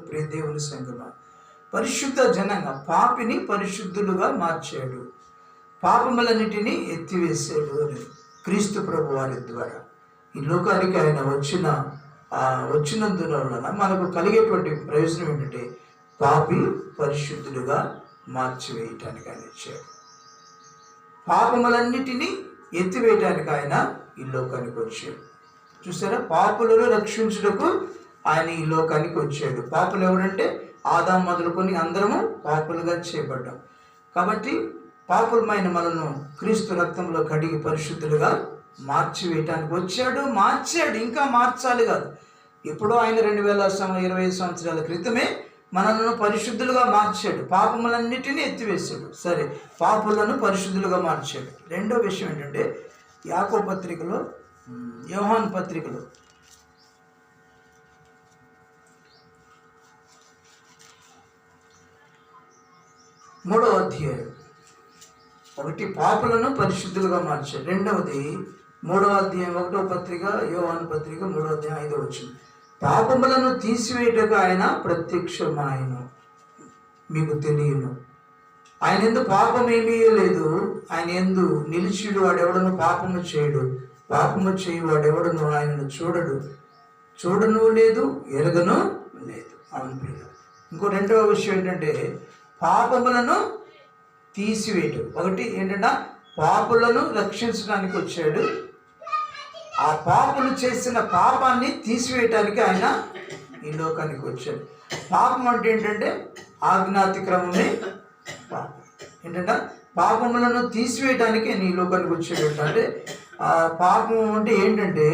ప్రియ దేవుని సంగమా, పరిశుద్ధ జనంగా పాపిని పరిశుద్ధులుగా మార్చాడు, పాపములన్నిటినీ ఎత్తివేసాడు అని క్రీస్తు ప్రభు వారి ద్వారా ఈ లోకానికి ఆయన వచ్చినందువలన మనకు కలిగేటువంటి ప్రయోజనం ఏంటంటే పాపి పరిశుద్ధులుగా మార్చివేయటానికి ఆయన ఇచ్చాడు. పాపములన్నిటినీ ఎత్తివేయటానికి ఆయన ఈ లోకానికి వచ్చాడు. చూసారా, పాపులను రక్షించుటకు ఆయన ఈ లోకానికి వచ్చాడు. పాపులు ఎవరంటే ఆదాము మొదలుకొని అందరము పాపులుగా చేయబడ్డాం. కాబట్టి పాపులమైన మనను క్రీస్తు రక్తంలో కడిగి పరిశుద్ధులుగా మార్చివేయటానికి వచ్చాడు, మార్చాడు, ఇంకా మార్చాలి కాదు. ఎప్పుడో ఆయన 2025 సంవత్సరాల క్రితమే మనల్ని పరిశుద్ధులుగా మార్చాడు, పాపములన్నిటినీ ఎత్తివేశాడు. సరే, పాపులను పరిశుద్ధులుగా మార్చాడు. రెండో విషయం ఏంటంటే యాకోబు పత్రికలో, యోహాను పత్రికలో 3వ అధ్యాయం, ఒకటి పాపులను పరిశుద్ధులుగా మార్చాడు. రెండవది 3వ అధ్యాయం 1వ పత్రిక యోహాను పత్రిక 3వ అధ్యాయం 5వ వచనం, పాపములను తీసివేయటకు ఆయన ప్రత్యక్షమాయను, మీకు తెలియను. ఆయన యందు పాపమేమీ లేదు, ఆయన యందు నిలిచిడు వాడెవడను పాపము చేయడు, పాపము చేయి వాడెవడను ఆయనను చూడను లేదు, ఎరగను లేదు. అవును. ఇంకో రెండవ విషయం ఏంటంటే పాపములను తీసివేయటం. ఒకటి ఏంటంటే పాపులను రక్షించడానికి వచ్చాడు, ఆ పాపులు చేసిన పాపాన్ని తీసివేయటానికి ఆయన ఈ లోకానికి వచ్చాడు. పాపం అంటే ఏంటంటే ఆజ్ఞాతిక్రమమే పాపం. ఏంటంటే పాపములను తీసివేయటానికి ఆయన ఈ లోకానికి వచ్చాడు. అంటే పాపం అంటే ఏంటంటే,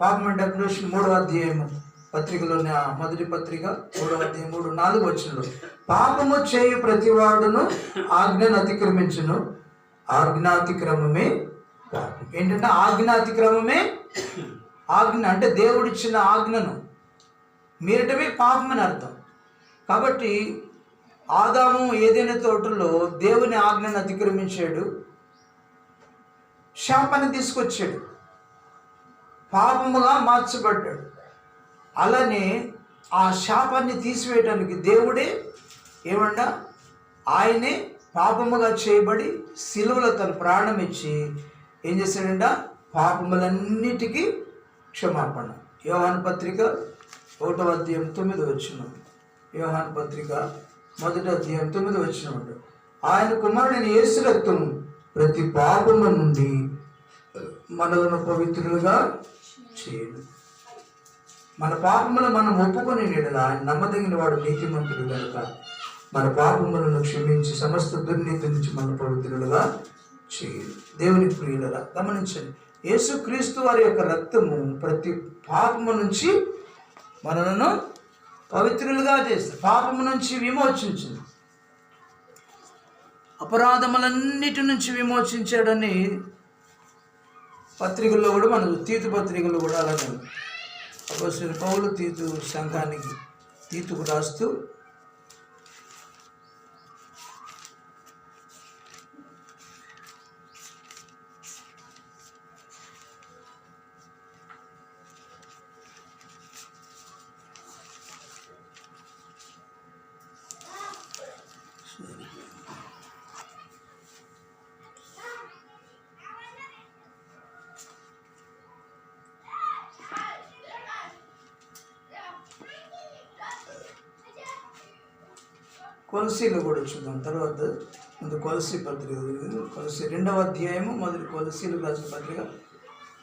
పాపం అంటే 3వ అధ్యాయము పత్రికలోని మొదటి పత్రిక 3వ అధ్యాయం 3-4 వచనంలో, పాపము చేయు ప్రతివాడును ఆజ్ఞను అతిక్రమించును, ఆజ్ఞాతిక్రమమే పాపం. ఏంటంటే ఆజ్ఞాతిక్రమమే, ఆజ్ఞ అంటే దేవుడిచ్చిన ఆజ్ఞను మీరటమే పాపం అని అర్థం. కాబట్టి ఆదాము ఏదైనా తోటలో దేవుని ఆజ్ఞను అతిక్రమించాడు, శాపాన్ని తీసుకొచ్చాడు, పాపముగా మార్చబడ్డాడు. అలానే ఆ శాపాన్ని తీసివేయడానికి దేవుడే ఏమన్నా ఆయనే పాపముగా చేయబడి సిలువలో తన ప్రాణం ఇచ్చి ఏం చేశాడంట, పాపములన్నిటికీ క్షమాపణ. యోహాను పత్రిక 1వ అధ్యాయం 9వ వచనం, యోహాను పత్రిక 1వ అధ్యాయం 9వ వచనం, ఆయన కుమారుడైన యేసు రక్తము ప్రతి పాపము నుండి మనలను పవిత్రులుగా చేయడు. మన పాపములు మనం ఒప్పుకొని నీడల ఆయన నమ్మదగిన వాడు, నీతిమంతుడు కనుక మన పాపములను క్షమించి సమస్త దుర్నీతి నుంచి మన పవిత్రులుగా చేయడు. దేవుని ప్రియులరా గమనించండి, యేసుక్రీస్తు వారి యొక్క రక్తము ప్రతి పాపము నుంచి మనలను పవిత్రులుగా చేస్తుంది, పాపము నుంచి విమోచించింది, అపరాధములన్నిటి నుంచి విమోచించాడని పత్రికల్లో కూడా మనకు, తీతు పత్రికల్లో కూడా అలాగే అపోస్తలుడైన పౌలు తీతు సంఘానికి తీతుకు రాస్తూ కొలసీలు కూడా చూద్దాం. తర్వాత ముందు కొలసీ పత్రిక, కొలసీ 2వ అధ్యాయము, మొదటి కొలసీలు రాసిన పత్రిక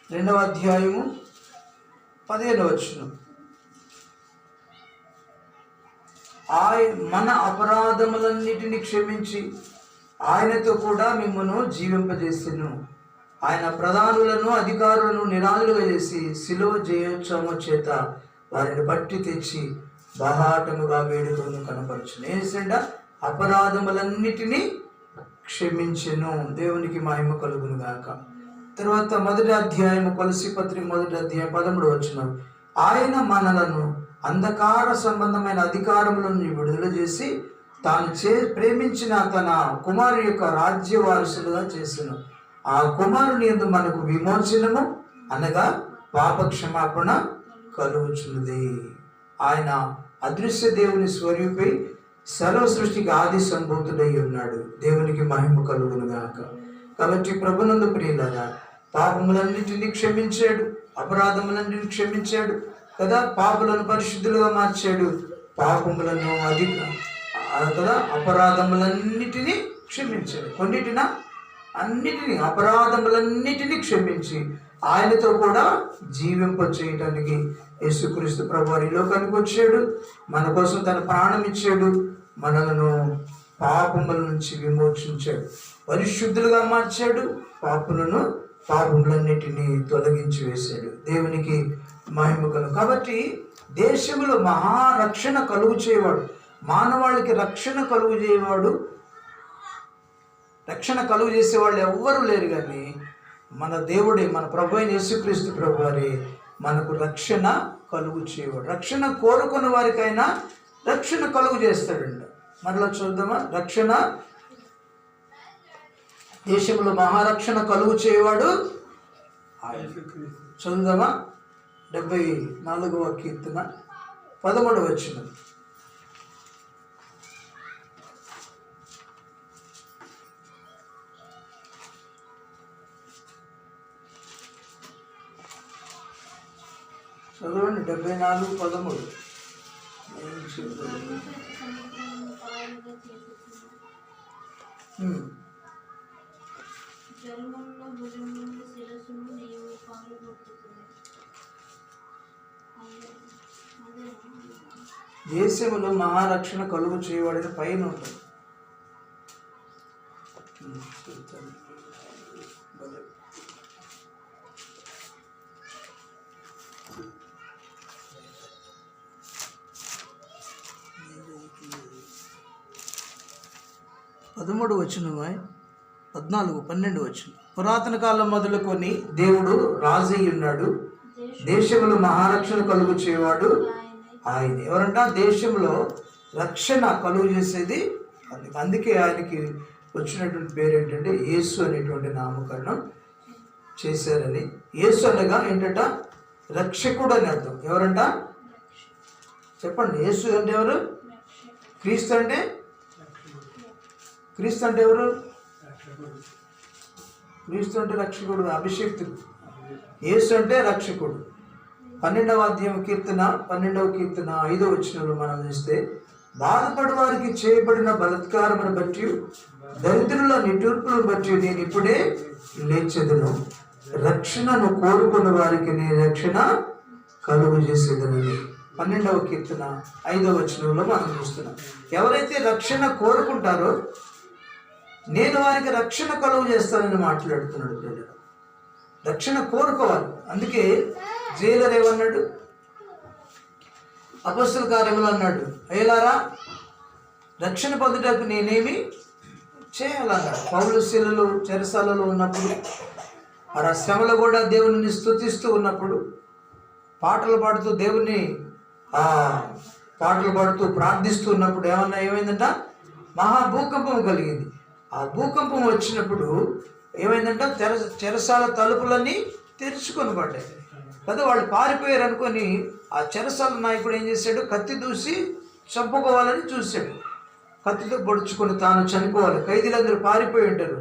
2వ అధ్యాయము 15వ వచనం, మన అపరాధములన్నిటిని క్షమించి ఆయనతో కూడా మిమ్మల్ని జీవింపజేసెను, ఆయన ప్రధానులను అధికారులను నిరాధులుగా చేసి శిలువ జయోత్సవము చేత వారిని బట్టి తెచ్చి బహాటముగా వేడుకను కనపరచును. ఏం చేసిండ, అపరాధములన్నిటినీ క్షమించెను. దేవునికి మహిమ కలుగును గాక. తర్వాత 1వ అధ్యాయం కొలసీ పత్రిక 1వ అధ్యాయం 13వ వచనం, ఆయన మనలను అంధకార సంబంధమైన అధికారములను విడుదల చేసి తాను ప్రేమించిన తన కుమారుని యొక్క రాజ్య వారసులుగా చేసెను. ఆ కుమారుని యందు మనకు విమోచనము అనగా పాప క్షమాపణ కలుగుచున్నది. ఆయన అదృశ్య దేవుని స్వరూపై సర్వ సృష్టికి ఆది సంభూతుడై ఉన్నాడు. దేవునికి మహిమ కలుగును గాక. కాబట్టి ప్రభునందు ప్రియులారా, పాపములన్నిటినీ క్షమించాడు, అపరాధములన్నిటిని క్షమించాడు కదా, పాపులను పరిశుద్ధులుగా మార్చాడు, పాపములను కదా అపరాధములన్నిటినీ క్షమించాడు. కొన్నిటిన అన్నిటినీ అపరాధములన్నిటినీ క్షమించి ఆయనతో కూడా జీవింప చేయడానికి యేసుక్రీస్తు ప్రభువారు ఈ లోకానికి వచ్చాడు. మన కోసం తన ప్రాణం ఇచ్చాడు, మనలను పాపముల నుంచి విమోచించాడు, పరిశుద్ధులుగా మార్చాడు, పాపములన్నిటినీ తొలగించి వేశాడు. దేవునికి మహిమ కలుగు. కాబట్టి దేశంలో మహారక్షణ కలుగు చేయవాడు, మానవాళికి రక్షణ కలుగు చేయవాడు, రక్షణ కలుగు చేసేవాళ్ళు ఎవ్వరూ లేరు. కానీ మన దేవుడే, మన ప్రభు అయిన యేసుక్రీస్తు ప్రభువారే మనకు రక్షణ కలుగు చేయవాడు. రక్షణ కోరుకున్న వారికైనా రక్షణ కలుగు చేస్తాడంట. మరలా చూద్దామా? రక్షణ దేశంలో మహారక్షణ కలుగు చేయవాడు చదువుదామా? 74వ కీర్తన 13వ వచనం. చదవండి. 74:13. దేశములో మహారక్షణ కలుగు చేయబడిన పైన ఉంటుంది. పదమూడు వచనమా? 14, 12 వచనం. పురాతన కాలం మొదలుకొని దేవుడు రాజు అయి ఉన్నాడు, దేశంలో మహారక్షణ కలుగు చేయవాడు ఆయన. ఎవరంట? దేశంలో రక్షణ కలుగు చేసేది. అందుకే ఆయనకి వచ్చినటువంటి పేరు ఏంటంటే యేసు అనేటువంటి నామకరణం చేశారని. యేసు అనగా ఏంటంట? రక్షకుడు అని అర్థం. ఎవరంట? చెప్పండి. యేసు అంటే ఎవరు? క్రీస్తు అంటే ఎవరు? క్రీస్తు అంటే రక్షకుడు, అభిషేక్తుడు. యేసు అంటే రక్షకుడు. 12వ అధ్యాయం కీర్తన 12వ కీర్తన 5వ వచనంలో మనం చూస్తే, బాధపడు వారికి చేయబడిన బలత్కారమును బట్టి, దరిద్రుల నిట్టూర్పులను బట్టి నేను ఇప్పుడే లేచెదను, రక్షణను కోరుకున్న వారికి నేను రక్షణ కలుగు చేసేదనని 12వ కీర్తన 5వ వచనంలో మనం చూస్తున్నాం. ఎవరైతే రక్షణ కోరుకుంటారో నేను వారికి రక్షణ కలుగు చేస్తానని మాట్లాడుతున్నాడు. ప్రజలు రక్షణ కోరుకోవాలి. అందుకే జైలర్ ఏమన్నాడు? అపొస్తలుల కార్యములు అన్నాడు, అయ్యలారా రక్షణ పొందుటకు నేనేమి చేయాలన్నాడు. పౌలు శీలలు చెరసాలలో ఉన్నప్పుడు, మరి ఆ శ్రమలో కూడా దేవుని స్తుతిస్తూ ఉన్నప్పుడు, పాటలు పాడుతూ పాటలు పాడుతూ ప్రార్థిస్తూ ఉన్నప్పుడు ఏమైందంట? మహాభూకంపం కలిగింది. ఆ భూకంపం వచ్చినప్పుడు ఏమైందంట? చెరసాల తలుపులన్నీ తెరుచుకొని పడ్డాయి కదా. వాళ్ళు పారిపోయారు అనుకొని ఆ చెరసాల నాయకుడు ఏం చేశాడు? కత్తి దూసి చంపుకోవాలని చూశాడు. కత్తితో పొడుచుకొని తాను చనిపోవాలి. ఖైదీలందరూ పారిపోయి ఉంటారు,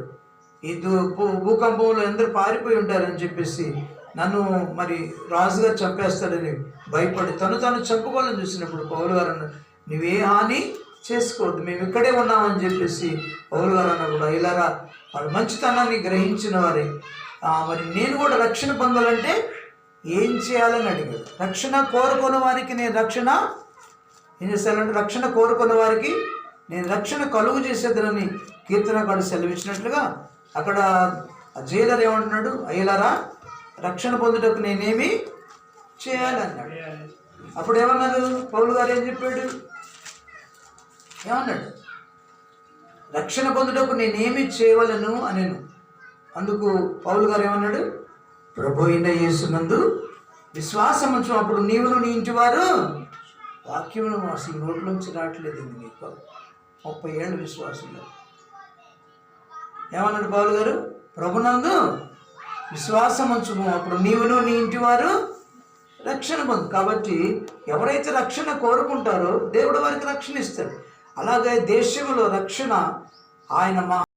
ఈ భూకంపంలో అందరూ పారిపోయి ఉంటారని చెప్పేసి నన్ను మరి రాజుగా చంపేస్తాడని భయపడి తను చంపుకోవాలని చూసినప్పుడు పౌలు గారు అన్నారు, నువ్వే హాని చేసుకోవద్దు, మేము ఇక్కడే ఉన్నామని చెప్పేసి పౌలు గారు అన్నప్పుడు, ఇలాగా వాళ్ళ మంచితనాన్ని గ్రహించిన వారే మరి నేను కూడా రక్షణ పొందాలంటే ఏం చేయాలని అడిగాడు. రక్షణ కోరుకున్న వారికి నేను ఏం చేస్తానంటే రక్షణ కోరుకున్న వారికి నేను రక్షణ కలుగు చేసేదనని కీర్తనకారుడు సెలవిచ్చినట్లుగా అక్కడ జైలర్ ఏమంటున్నాడు? అయ్యలారా రక్షణ పొందుటకు నేనేమి చేయాలన్నాడు. అప్పుడు ఏమన్నారు? పౌలు గారు ఏం చెప్పాడు? ఏమన్నాడు? రక్షణ పొందుటకు నేనేమి చేయవలను అనేను. అందుకు పౌలు గారు ఏమన్నాడు? ప్రభు అయిన యేసునందు విశ్వాసం ఉంచు, అప్పుడు నీవును నీ ఇంటి వారు. వాక్యమును అసలు నోట్లోంచి రావట్లేదు నీకు. 30 ఏళ్ళ విశ్వాసంలో ఏమన్నాడు పౌలు గారు? ప్రభునందు విశ్వాసం ఉంచుము, అప్పుడు నీవును నీ ఇంటి వారు రక్షణ పొందు. కాబట్టి ఎవరైతే రక్షణ కోరుకుంటారో దేవుడు వారికి రక్షణ ఇస్తాడు. అలాగే దేశంలో రక్షణ ఆయన